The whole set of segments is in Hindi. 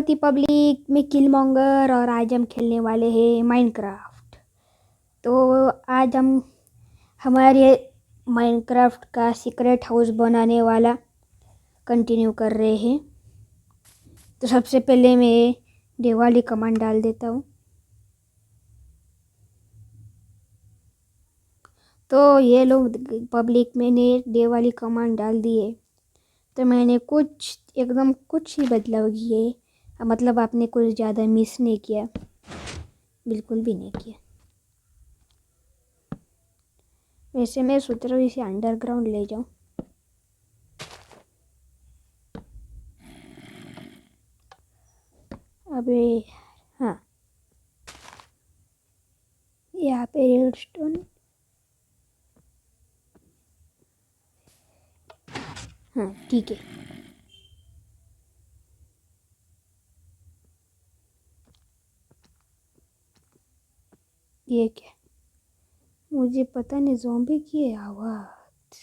होती पब्लिक, मैं किलमॉन्गर और आज हम खेलने वाले हैं माइनक्राफ्ट। तो आज हम हमारे माइनक्राफ्ट का सीक्रेट हाउस बनाने वाला कंटिन्यू कर रहे हैं। तो सबसे पहले मैं डे वाली कमांड डाल देता हूँ। तो ये लोग पब्लिक मैंने डे वाली कमांड डाल दी है। तो मैंने एकदम कुछ ही बदलाव किए, मतलब आपने कुछ ज़्यादा मिस नहीं किया, बिल्कुल भी नहीं किया। वैसे मैं सोच रहा हूँ इसे अंडरग्राउंड ले जाऊँ। अबे हाँ, यहाँ पे रेडस्टोन, हाँ ठीक है। ये क्या, मुझे पता नहीं, ज़ॉम्बी की है आवाज़।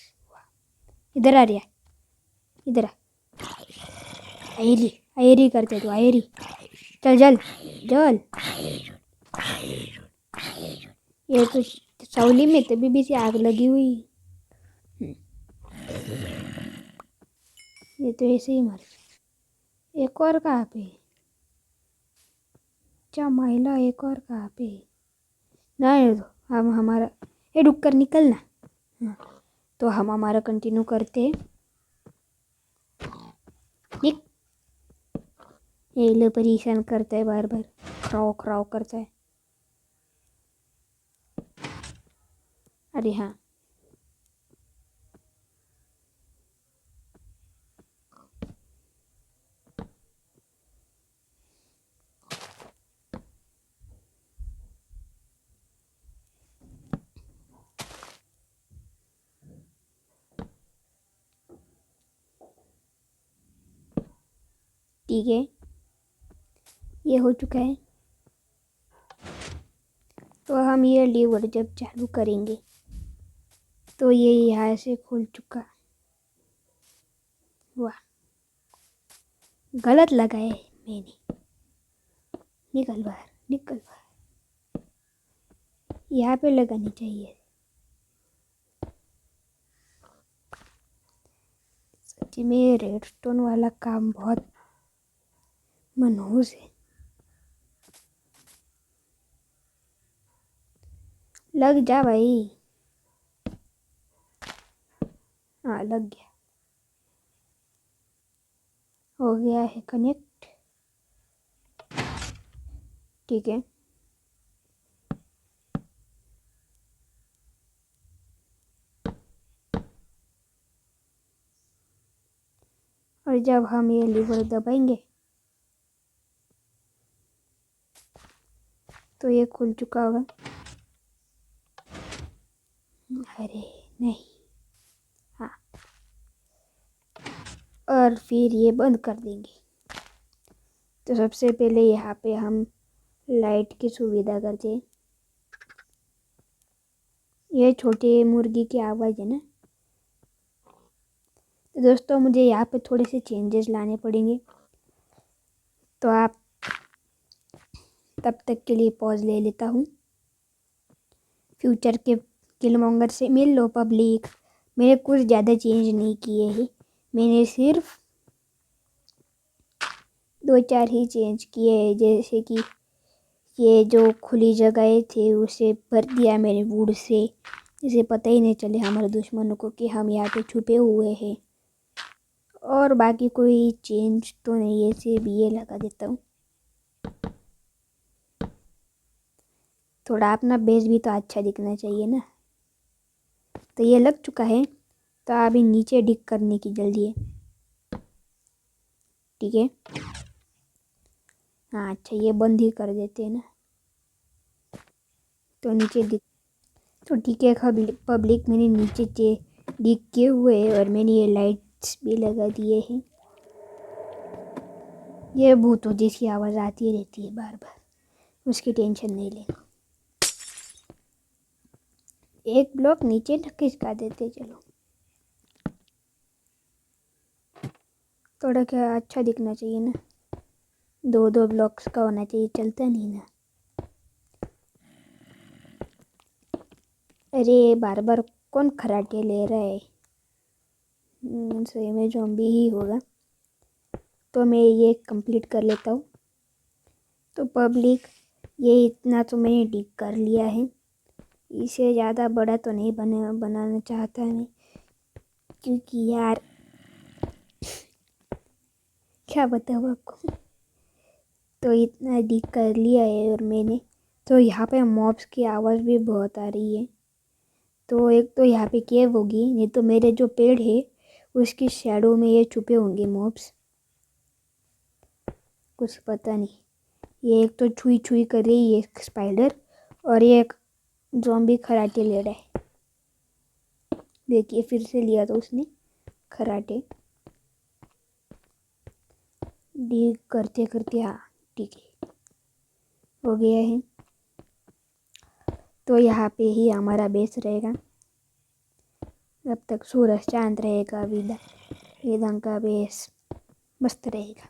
इधर आ रही है, इधर आ। आयरी आयरी करते तो आयरी, चल चल चल। ये तो सावली में तभी भी से आग लगी हुई। ये तो ऐसे ही मर। एक और कहाँ पे? क्या महिला, एक और कहाँ पे? नहीं तो हम हमारा, ये रुक कर निकलना। हाँ, तो हम हमारा कंटिन्यू करते हैं। ये लो परेशान करता है, बार बार क्राओ क्राओ करता है। अरे हाँ, ठीक है, ये हो चुका है। तो हम ये लीवर जब चालू करेंगे तो ये यहाँ से खुल चुका। वाह, गलत लगा है मैंने। निकल बाहर, निकल बाहर। यहाँ पे लगानी चाहिए। सच्ची में रेडस्टोन वाला काम बहुत मनहूस है। लग जा भाई। हाँ लग गया, हो गया है कनेक्ट। ठीक है, और जब हम ये लीवर दबाएंगे तो ये खुल चुका होगा। अरे नहीं, हाँ, और फिर ये बंद कर देंगे। तो सबसे पहले यहाँ पे हम लाइट की सुविधा करते हैं। ये छोटे मुर्गी की आवाज़ है ना। तो दोस्तों मुझे यहाँ पे थोड़े से चेंजेस लाने पड़ेंगे, तो आप तब तक के लिए पॉज ले लेता हूँ। फ्यूचर के किलमॉन्गर से मिल लो पब्लिक। मैंने कुछ ज़्यादा चेंज नहीं किए हैं, मैंने सिर्फ 2-4 ही चेंज किए हैं। जैसे कि ये जो खुली जगह थे उसे भर दिया मैंने वुड से, जिसे पता ही नहीं चले हमारे दुश्मनों को कि हम यहाँ पे छुपे हुए हैं। और बाकी कोई चेंज तो नहीं है, सिर्फ ये लगा देता हूँ। थोड़ा अपना बेस भी तो अच्छा दिखना चाहिए ना। तो ये लग चुका है, तो अभी नीचे डिग करने की जल्दी है। ठीक है, हाँ अच्छा, ये बंद ही कर देते हैं ना, तो नीचे डिग। तो ठीक है पब्लिक, मैंने नीचे डिग किए हुए है और मैंने ये लाइट्स भी लगा दिए हैं। ये भूतों जैसी आवाज़ आती रहती है बार बार, उसकी टेंशन नहीं लेना। एक ब्लॉक नीचे खिसका देते, चलो थोड़ा क्या अच्छा दिखना चाहिए ना। दो दो ब्लॉक्स का होना चाहिए, चलता नहीं ना। अरे बार बार कौन खराटे ले रहा है? सही में ज़ॉम्बी ही होगा। तो मैं ये कंप्लीट कर लेता हूँ। तो पब्लिक, ये इतना तो मैंने डिग कर लिया है। इसे ज़्यादा बड़ा तो नहीं बनाना चाहता मैं, क्योंकि यार क्या बताऊँ आपको। तो इतना डिग कर लिया है और मैंने, तो यहाँ पे मॉब्स की आवाज़ भी बहुत आ रही है। तो एक तो यहाँ पे केव होगी, नहीं तो मेरे जो पेड़ है उसकी शैडो में ये छुपे होंगे मॉब्स, कुछ पता नहीं। ये एक तो छुई छुई कर रही है एक स्पाइडर, और ये एक ज़ॉम्बी खराटे ले रहा है। देखिए फिर से लिया तो उसने खराटे। डिग करते करते, हाँ ठीक है, हो गया है। तो यहाँ पे ही हमारा बेस रहेगा, जब तक सूरज चांद रहेगा वेदांग का बेस मस्त रहेगा।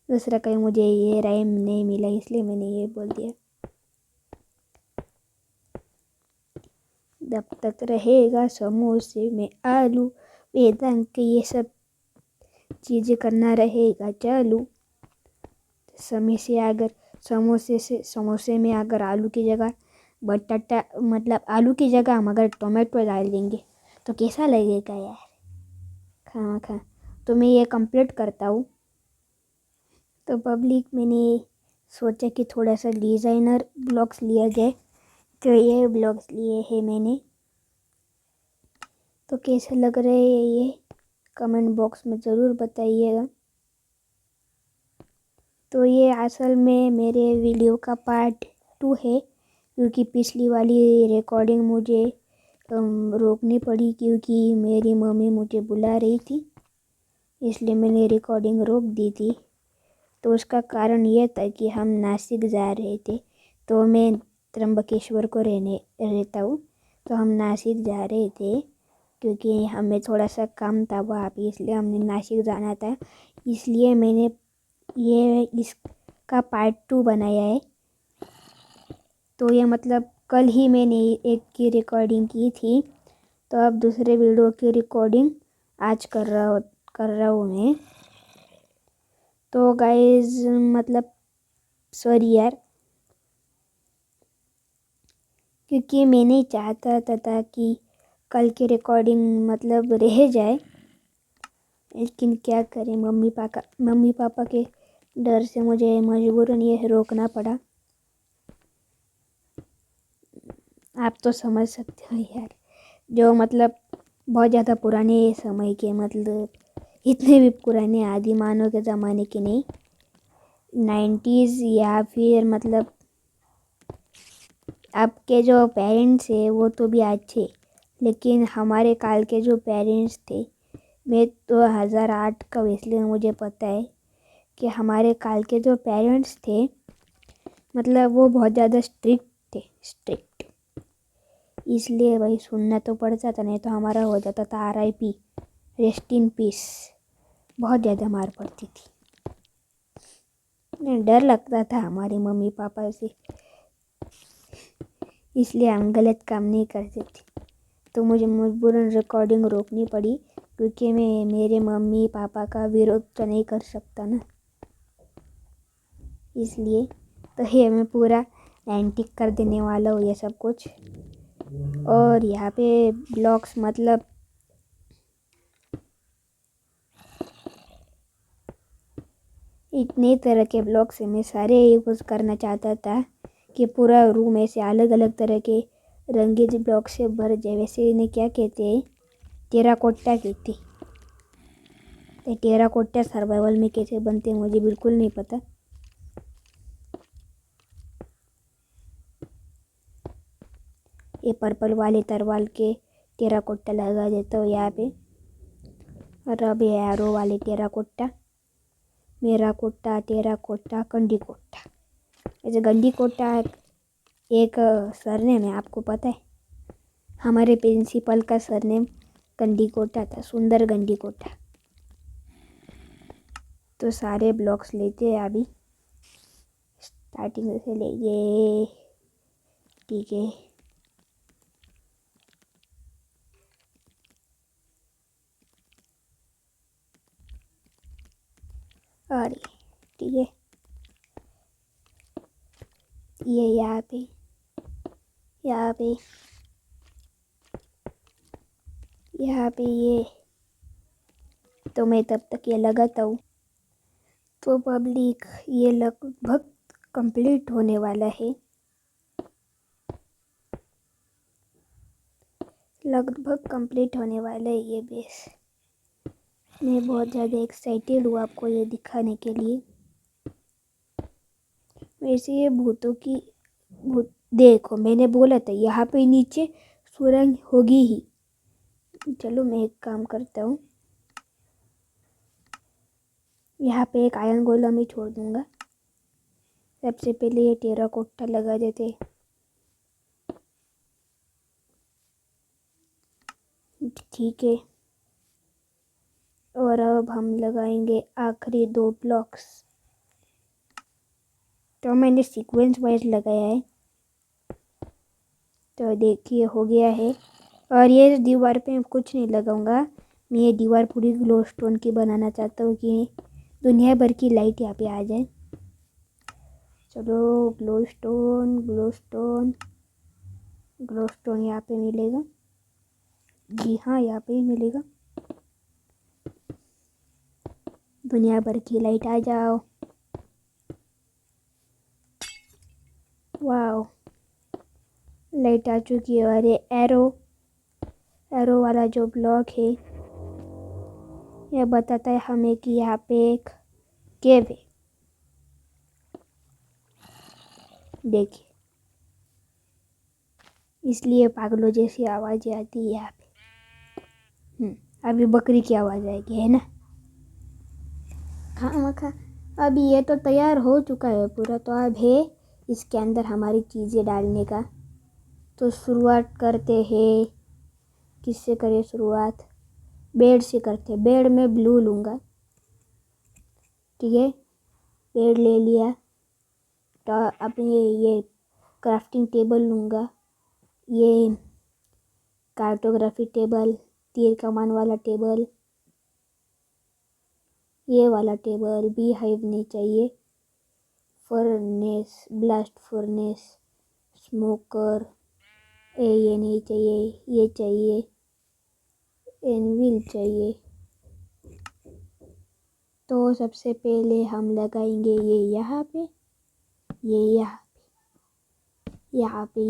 दूसरा कहीं मुझे ये राइम नहीं मिला, इसलिए मैंने ये बोल दिया। जब तक रहेगा समोसे में आलू, वेदांग के ये सब चीज़ें करना रहेगा चालू। समोसे में अगर आलू की जगह बटाटा, मतलब आलू की जगह हम अगर टोमेटो डाल देंगे तो कैसा लगेगा यार, खा। तो मैं ये कंप्लीट करता हूँ। तो पब्लिक, मैंने सोचा कि थोड़ा सा डिज़ाइनर ब्लॉग्स लिया जाए, तो ये ब्लॉग्स लिए हैं मैंने। तो कैसे लग रहे हैं ये कमेंट बॉक्स में ज़रूर बताइएगा। तो ये असल में मेरे वीडियो का पार्ट 2 है, क्योंकि पिछली वाली रिकॉर्डिंग मुझे रोकनी पड़ी, क्योंकि मेरी मम्मी मुझे बुला रही थी, इसलिए मैंने रिकॉर्डिंग रोक दी थी। तो उसका कारण ये था कि हम नासिक जा रहे थे। तो मैं त्र्यंबकेश्वर को रहता हूँ, तो हम नासिक जा रहे थे क्योंकि हमें थोड़ा सा काम था वहाँ पे, इसलिए हमने नासिक जाना था। इसलिए मैंने ये इसका पार्ट 2 बनाया है। तो ये मतलब कल ही मैंने एक की रिकॉर्डिंग की थी, तो अब दूसरे वीडियो की रिकॉर्डिंग आज कर रहा हूँ मैं। तो गाइज, मतलब सॉरी यार, क्योंकि मैं नहीं चाहता था कि कल की रिकॉर्डिंग मतलब रह जाए, लेकिन क्या करें, मम्मी पापा के डर से मुझे मजबूरन ये रोकना पड़ा। आप तो समझ सकते हो यार, जो मतलब बहुत ज़्यादा पुराने समय के, मतलब इतने भी पुराने आदिमानव के ज़माने के नहीं, 90s, या फिर मतलब आपके जो पेरेंट्स है वो तो भी अच्छे, लेकिन हमारे काल के जो पेरेंट्स थे, मैं 2008 का, इसलिए मुझे पता है कि हमारे काल के जो पेरेंट्स थे, मतलब वो बहुत ज़्यादा स्ट्रिक्ट। इसलिए भाई सुनना तो पड़ता था, नहीं तो हमारा हो जाता था RIP, रेस्ट इन पीस। बहुत ज़्यादा मार पड़ती थी, डर लगता था हमारे मम्मी पापा से, इसलिए हम गलत काम नहीं करते थे। तो मुझे मजबूरन रिकॉर्डिंग रोकनी पड़ी, क्योंकि मैं मेरे मम्मी पापा का विरोध तो नहीं कर सकता ना, इसलिए। तो ये मैं पूरा एंटिक कर देने वाला हूँ ये सब कुछ। और यहाँ पे ब्लॉग्स, मतलब इतने तरह के ब्लॉग्स से मैं सारे यूज़ करना चाहता था कि पूरा रूम ऐसे अलग अलग तरह के रंगीन ब्लॉक से भर जाए। वैसे इन्हें क्या कहते हैं, टेराकोटा कहते। तो टेराकोटा सर्वाइवल में कैसे बनते हैं मुझे बिल्कुल नहीं पता। ये पर्पल वाले तरवाल के टेराकोटा लगा देता हूँ यहाँ पे, और अब ये एरो वाले टेराकोटा, मेरा कोटा, टेराकोटा, गंडी कोटा। ऐसे गंडी कोटा एक सरनेम है, आपको पता है? हमारे प्रिंसिपल का सरनेम गंडी कोटा था, सुंदर गंडी कोटा। तो सारे ब्लॉक्स लेते हैं अभी, स्टार्टिंग से लेंगे। ठीक है, और ठीक है, ये यहाँ पे ये। तो मैं तब तक ये लगाता हूँ। तो पब्लिक, ये लगभग कंप्लीट होने वाला है, ये बेस। मैं बहुत ज़्यादा एक्साइटेड हूँ आपको ये दिखाने के लिए। वैसे ये भूत देखो, मैंने बोला था यहाँ पे नीचे सुरंग होगी ही। चलो मैं एक काम करता हूँ, यहाँ पे एक आयरन गोलम ही छोड़ दूंगा। सबसे पहले ये टेराकोटा लगा देते। ठीक है, और अब हम लगाएंगे आखिरी 2 ब्लॉक्स। तो मैंने सीक्वेंस वाइज लगाया है, तो देखिए हो गया है। और ये दीवार पे मैं कुछ नहीं लगाऊंगा, मैं ये दीवार पूरी ग्लो स्टोन की बनाना चाहता हूँ कि दुनिया भर की लाइट यहाँ पे आ जाए। चलो, ग्लो स्टोन यहाँ पे मिलेगा। जी हाँ, यहाँ पे ही मिलेगा। दुनिया भर की लाइट आ जाओ। वाओ, लाइट आ चुकी है। और ये एरो वाला जो ब्लॉक है, यह बताता है हमें कि यहाँ पे एक केव है। देखिए, इसलिए पागलों जैसी आवाज़ें आती है यहाँ पे। अभी बकरी की आवाज़ आएगी, है ना? हाँ, अभी ये तो तैयार हो चुका है पूरा, तो अब है इसके अंदर हमारी चीज़ें डालने का। तो शुरुआत करते हैं। किससे करें शुरुआत? बेड से करते हैं। बेड में ब्लू लूँगा। ठीक है, बेड ले लिया। तो अपने ये क्राफ्टिंग टेबल लूँगा, ये कार्टोग्राफी टेबल, तीर कमान वाला टेबल, ये वाला टेबल। बी हाइव नहीं चाहिए, फर्नेस, ब्लास्ट फर्नेस, स्मोकर, ये नहीं चाहिए, ये चाहिए, एनविल चाहिए। तो सबसे पहले हम लगाएंगे ये यहाँ पे, ये यहाँ पे,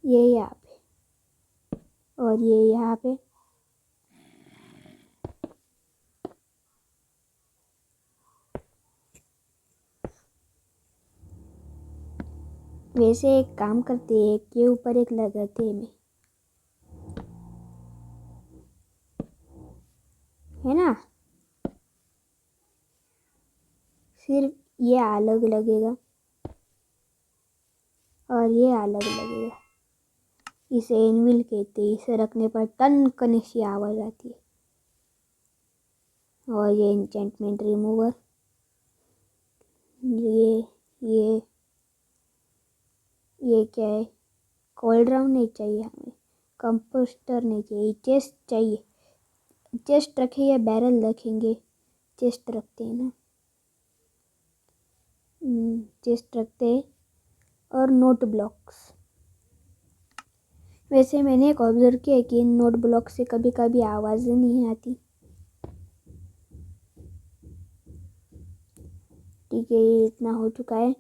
ये यहाँ पे, और ये यहाँ पे। वैसे एक काम करते हैं, एक के ऊपर एक लगाते हैं, है ना? सिर्फ ये अलग लगेगा और ये अलग लगेगा। इसे एनविल कहते हैं। इसे रखने पर टन कनेसी आवाज़ आती है। और ये एन्चेंटमेंट रिमूवर, ये क्या है? कोल्ड राउंड नहीं चाहिए हमें, कंपोस्टर नहीं चाहिए, चेस्ट चाहिए। चेस्ट रखें या बैरल रखेंगे? चेस्ट रखते हैं ना, चेस्ट रखते हैं। और नोट ब्लॉक्स। वैसे मैंने एक ऑब्जर्व किया कि इन नोट ब्लॉक से कभी कभी आवाज़ें नहीं आती। ठीक है, ये इतना हो चुका है।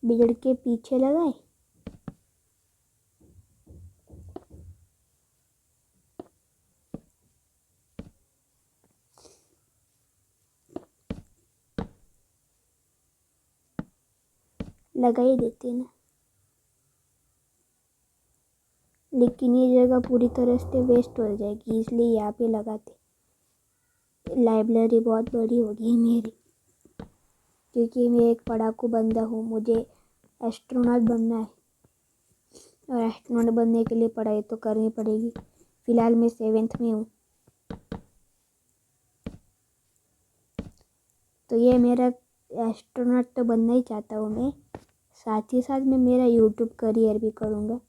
बिगड़ के पीछे लगाए। लगा ही देते ना, लेकिन ये जगह पूरी तरह से वेस्ट हो जाएगी, इसलिए यहाँ पे लगाते। लाइब्रेरी बहुत बड़ी होगी मेरी, क्योंकि मैं एक पढ़ाकू बंदा हूँ, मुझे एस्ट्रोनॉट बनना है। और एस्ट्रोनॉट बनने के लिए पढ़ाई तो करनी पड़ेगी। फ़िलहाल मैं 7th में हूँ। तो ये मेरा एस्ट्रोनॉट तो बनना ही चाहता हूँ मैं। साथ ही साथ मैं मेरा यूट्यूब करियर भी करूँगा।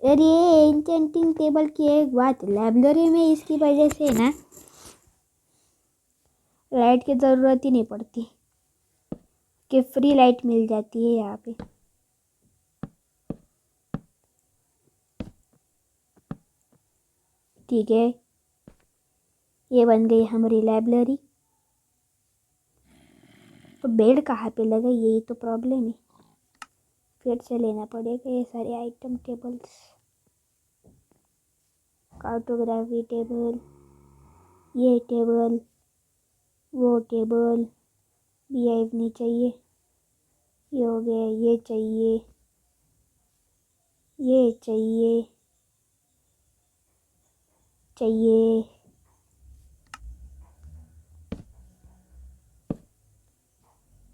और ये एन्चेंटिंग टेबल की एक बात, लाइब्रेरी में इसकी वजह से ना लाइट की ज़रूरत ही नहीं पड़ती कि फ्री लाइट मिल जाती है यहाँ पे। ठीक है, ये बन गई हमारी लाइब्रेरी। तो बेड कहाँ पे लगा, यही तो प्रॉब्लम है। फिर से लेना पड़ेगा ये सारे आइटम टेबल्स। कार्टोग्राफी टेबल, ये टेबल, वो टेबल, बीआईव नहीं चाहिए, ये हो गया, ये चाहिए, ये चाहिए,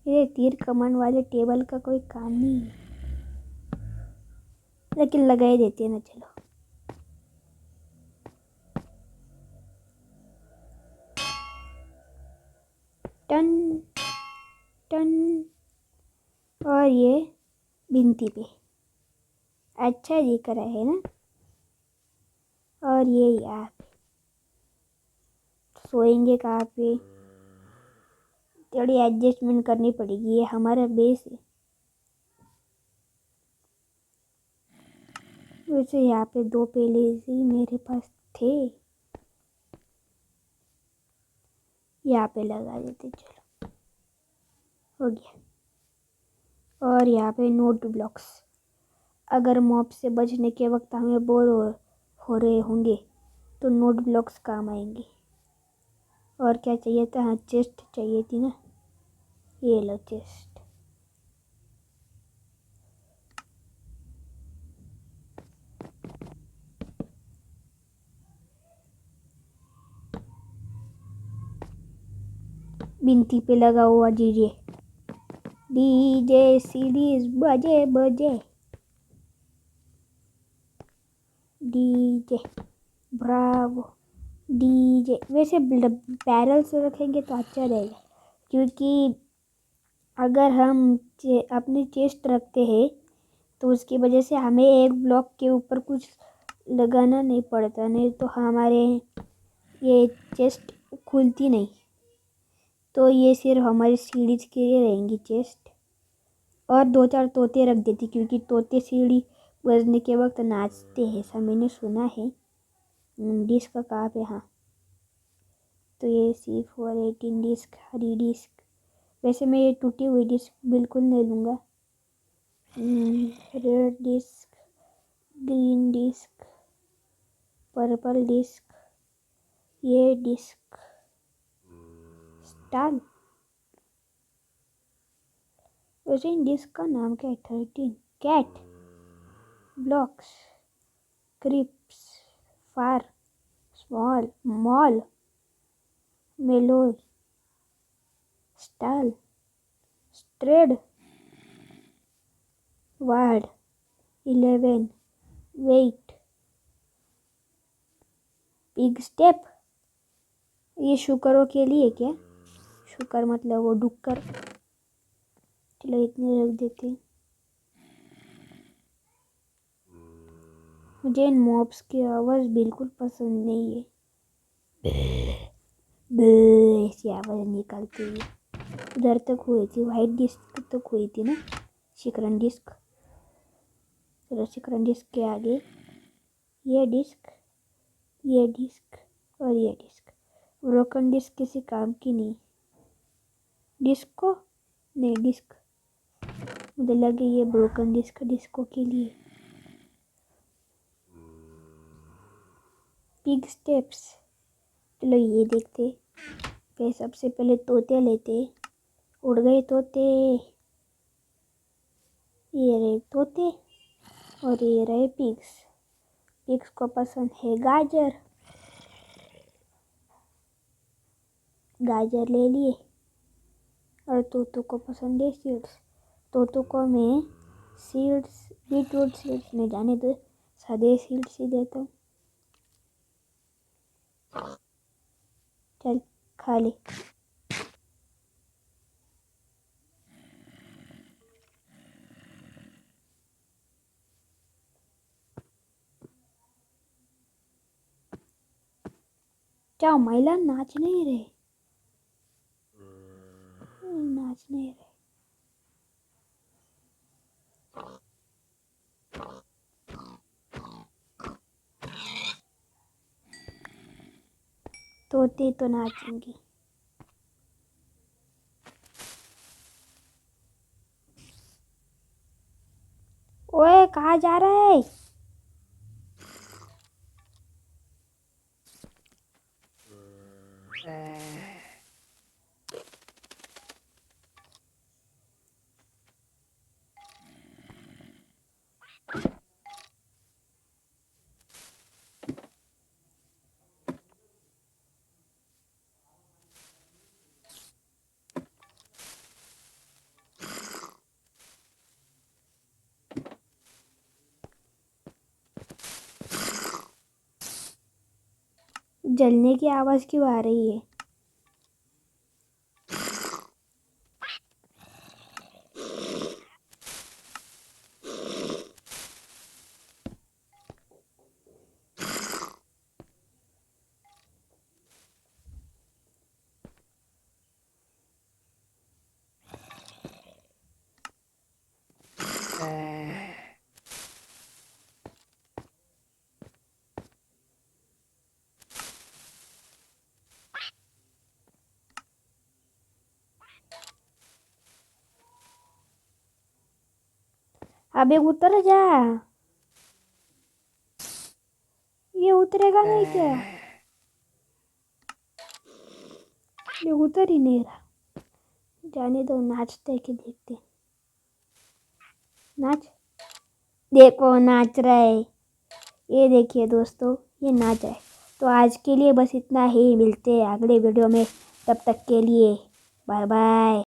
ये तीर कमान वाले टेबल का कोई काम नहीं है, लेकिन लगा ही देते हैं ना। चलो टन टन। और ये भिंती पे अच्छा दिख रहा है ना। और ये यहाँ पे सोएंगे कहाँ पे, थोड़ी एडजस्टमेंट करनी पड़ेगी। ये हमारा बेस है। वैसे यहाँ पे 2 पहले ही मेरे पास थे, यहाँ पे लगा देते। चलो हो गया। और यहाँ पे नोट ब्लॉक्स, अगर मॉब से बचने के वक्त हमें बोर हो रहे होंगे तो नोट ब्लॉक्स काम आएंगे। और क्या चाहिए था, हाँ चेस्ट चाहिए थी ना, ये लो चेस्ट। भिंती पे लगा हुआ डीजे, डीजे सीरीज बजे बजे, डीजे ब्रावो डीजे। वैसे बैरल से रखेंगे तो अच्छा रहेगा, क्योंकि अगर हम अपनी चेस्ट रखते हैं तो उसकी वजह से हमें एक ब्लॉक के ऊपर कुछ लगाना नहीं पड़ता, नहीं तो हमारे ये चेस्ट खुलती नहीं। तो ये सिर्फ हमारी सीढ़ी के लिए रहेंगी चेस्ट। और 2-4 तोते रख देती, क्योंकि तोते सीढ़ी बजने के वक्त नाचते हैं, ऐसा मैंने सुना है। डिस्क कहाँ पे, हाँ तो ये C418 डिस्क, हरी डिस्क। वैसे मैं ये टूटी हुई डिस्क बिल्कुल नहीं लूँगा। Red disc, green disc, purple disc, ये डिस्क, स्टार। वैसे इन डिस्क का नाम क्या है, 13 cat blocks, crisps, far, small, mall, मेलोल, stall, stride, ward, 11, wait, pig step. ये शुकरों के लिए क्या, शुकर मतलब वो डुक्कर। चलो इतने रख देते हैं। मुझे इन मॉब्स की आवाज़ बिल्कुल पसंद नहीं है, ऐसी आवाज़ निकलती है। उधर तक हुई थी, वाइट डिस्क तक हुई थी ना, शिकरन डिस्क। चलो शिकरन डिस्क के आगे ये डिस्क, ये डिस्क और ये डिस्क। ब्रोकन डिस्क किसी काम की नहीं। डिस्क को नहीं, डिस्क मुझे लगे ये ब्रोकन डिस्क डिस्को के लिए। पिग स्टेप्स, चलो ये देखते। फिर सबसे पहले तोते लेते। उड़ गए तोते, ये रहे तोते और ये रहे पिग्स। पिग्स को पसंद है गाजर, गाजर ले लिए। और तोतों को पसंद है सीड्स, तोतों को मैं सीड्स, बीटरूट सीड्स नहीं जाने दो, सादे सीड्स ही देता हूँ। चल खा ले। क्या महिला नाच नहीं रहे, नाच नहीं रहे। तोते तो नाचेंगी। ओए कहाँ जा रहा है? जलने की आवाज़ क्यों आ रही है? अबे उतर जा, ये उतरेगा नहीं क्या? ये उतर ही नहीं रहा। जाने दो, नाचते कि देखते। नाच, देखो नाच रहा है। ये देखिए दोस्तों, ये नाच रहा है। तो आज के लिए बस इतना ही, मिलते हैं अगले वीडियो में। तब तक के लिए बाय बाय।